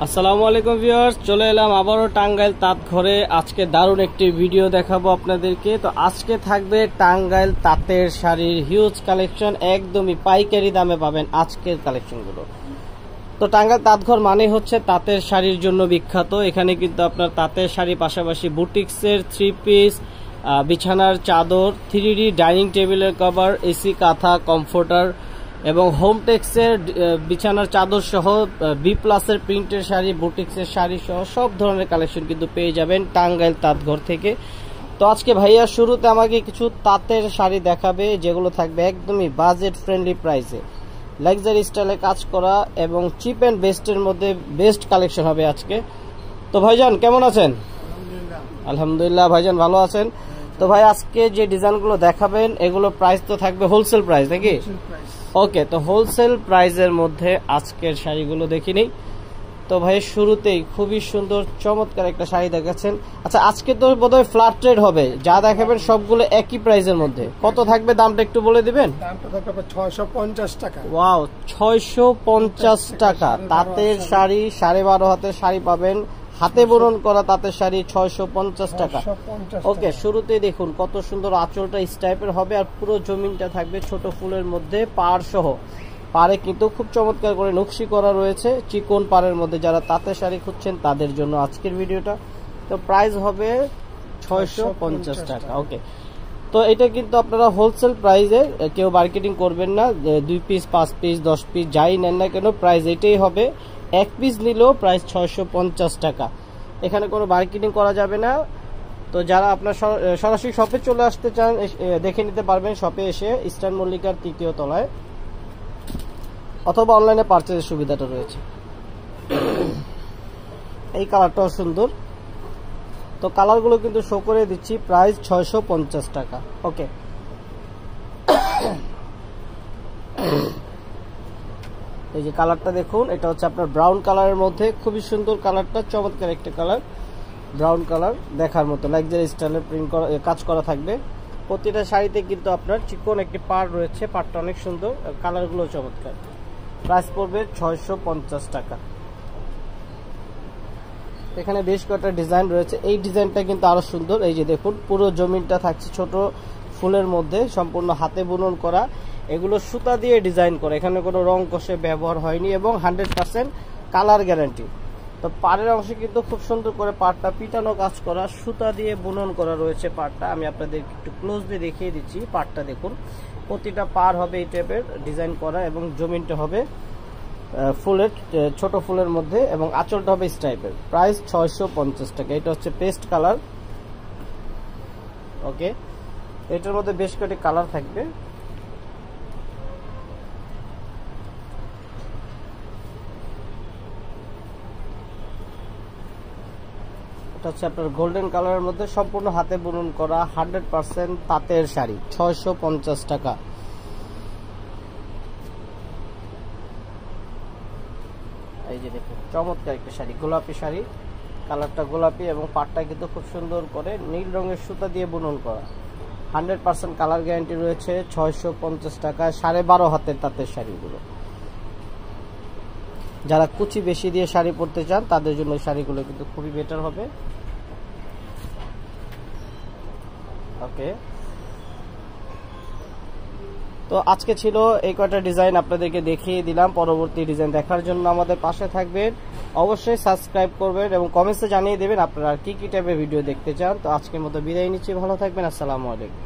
আসসালামু আলাইকুম ভিউয়ার্স, চলে এলাম আবারও টাঙ্গাইল তাঁত ঘরে। আজকে দারুণ একটি ভিডিও দেখাবো আপনাদেরকে। তো আজকে থাকবে টাঙ্গাইল তাঁতের শাড়ির হিউজ কালেকশন, একদমই পাইকারি দামে পাবেন আজকের কালেকশনগুলো। তো টাঙ্গাইল তাঁত ঘর মানে হচ্ছে তাঁতের শাড়ির জন্য বিখ্যাত। এখানে কিন্তু আপনার তাঁতের শাড়ির পাশাপাশি বুটিক্সের 3 পিস, বিছানার চাদর, 3D ডাইনিং টেবিলের কভার, এসি কাঁথা, কমফোর্টার এবং হোম টেক্সের বিছানার চাদর সহ B+-এর প্রিন্টের শাড়ি, বুটিক্সের শাড়ি সহ সব ধরনের কালেকশন কিন্তু পেয়ে যাবেন টাঙ্গাইল তাঁতঘর থেকে। তো আজকে ভাইয়া শুরুতে আমাকে কিছু তাঁতের শাড়ি দেখাবে, যেগুলো থাকবে একদমই বাজেট ফ্রেন্ডলি প্রাইসে, লাক্সারি স্টাইলে কাজ করা এবং চিপ অ্যান্ড বেস্টের মধ্যে বেস্ট কালেকশন হবে আজকে। তো ভাইজান কেমন আছেন? আলহামদুলিল্লাহ ভাইজান ভালো আছেন। তো ভাই আজকে যে ডিজাইনগুলো দেখাবেন এগুলো প্রাইস তো থাকবে হোলসেল প্রাইস নাকি? ওকে, তো হোলসেল প্রাইসের মধ্যে আজকের শাড়িগুলো দেখি নেই। তো ভাই শুরুতেই খুবই সুন্দর চমৎকার একটা শাড়ি দেখাচ্ছেন। আচ্ছা, আজকে তো বোধহয় ফ্ল্যাট রেট হবে, যা দেখাবেন সবগুলো একই প্রাইসের মধ্যে। কত থাকবে দামটা একটু বলে দিবেন? দামটা থাকবে 650 টাকা। ওয়াও, 650 টাকা তাঁতের শাড়ি, 12.5 হাতের শাড়ি পাবেন, হাতে বুনন করা তাঁতের শাড়ি 650 টাকা। ওকে, শুরুতেই দেখুন কত সুন্দর আঁচলটা ইস টাইপের হবে আর পুরো জমিনটা থাকবে ছোট ফুলের মধ্যে পাড় সহ। পাড়ে কিন্তু খুব চমৎকার করে নকশি করা রয়েছে চিকন পাড়ের মধ্যে। যারা তাঁতের শাড়ি খুঁজছেন তাদের জন্য আজকের ভিডিওটা। তো প্রাইস হবে 650 টাকা। ওকে, তো এটা কিন্তু আপনারা হোলসেল প্রাইসে, কেউ মার্কেটিং করবেন না। 2 পিস, 5 পিস, 10 পিস যাই নেন না কেন প্রাইস এটাই হবে। 1 পিস নিলেও প্রাইস 650 টাকা। এখানে কোনো মার্কেটিং করা যাবে না। তো যারা আপনার সরাসরি শপে চলে আসতে চান দেখে নিতে পারবেন শপে এসে, ইস্টার্ন মল্লিকার 3য় তলায়, অথবা অনলাইনে পারচেজের সুবিধাটা রয়েছে। এই কালারটাও সুন্দর। তো কালারগুলো কিন্তু শো করে দিচ্ছি, প্রাইস 650 টাকা। ওকে, এই যে কালারটা দেখুন, এটা হচ্ছে আপনার ব্রাউন কালারের মধ্যে, খুবই সুন্দর কালারটা, চমৎকার একটা কালার, ব্রাউন কালার দেখার মতো লাক্সারি স্টাইলের প্রিন্ট করা কাজ করা থাকবে। প্রতিটা শাড়িতে কিন্তু আপনার চিকন একটি পাড় রয়েছে, পাড়টা অনেক সুন্দর, কালারগুলো চমৎকার। প্রাইস পড়বে 650 টাকা। এখানে বেশ কয়েকটা ডিজাইন রয়েছে, এই ডিজাইনটা কিন্তু আরো সুন্দর। এই যে দেখুন পুরো জমিনটা থাকছে ছোট ফুলের মধ্যে, সম্পূর্ণ হাতে বুনন করা, এগুলো সুতা দিয়ে ডিজাইন করা, এখানে কোনো রং কষে ব্যবহার হয়নি এবং 100% কালার গ্যারান্টি। তো পাড়ের অংশে কিন্তু খুব সুন্দর করে পাড়টা পিটানো কাজ করা, সুতা দিয়ে বুনন করা রয়েছে পাড়টা। আমি আপনাদের একটু ক্লোজলি দেখিয়ে দিচ্ছি। পাড়টা দেখুন, প্রতিটা পাড় হবে এই টাইপের ডিজাইন করা এবং জমিনটা হবে ফুলের, ছোট ফুলের মধ্যে এবং আঁচলটা হবে এই টাইপের। প্রাইস 650 টাকা। এটা হচ্ছে পেস্ট কালার। ওকে, এটার মধ্যে বেশ কয়েকটি কালার থাকবে। এটা হচ্ছে আপনার গোল্ডেন কালারের মধ্যে, সম্পূর্ণ হাতে বুনন করা 100% তাঁতের শাড়ি, 650 টাকা। এই যে দেখুন চমৎকার একটা শাড়ি, গোলাপি শাড়ি, কালারটা গোলাপি এবং পাটটা কিন্তু খুব সুন্দর করে নীল রঙের সুতা দিয়ে বুনন করা, 100% কালার গ্যারান্টি রয়েছে। 650 টাকা 12.5 হাতের তাঁতের শাড়িগুলো। যারা কুচি বেশি দিয়ে শাড়ি পরতে চান তাদের জন্য শাড়িগুলো কিন্তু খুবই বেটার হবে। ওকে, তো আজকে ছিল এই কয়টা ডিজাইন, আপনাদেরকে দেখিয়ে দিলাম। পরবর্তী ডিজাইন দেখার জন্য আমাদের পাশে থাকবেন, অবশ্যই সাবস্ক্রাইব করবেন এবং কমেন্টসে জানিয়ে দেবেন আপনারা কি কি টাইপের ভিডিও দেখতে চান। তো আজকের মতো বিদায় নিচ্ছি, ভালো থাকবেন, আসসালামু আলাইকুম।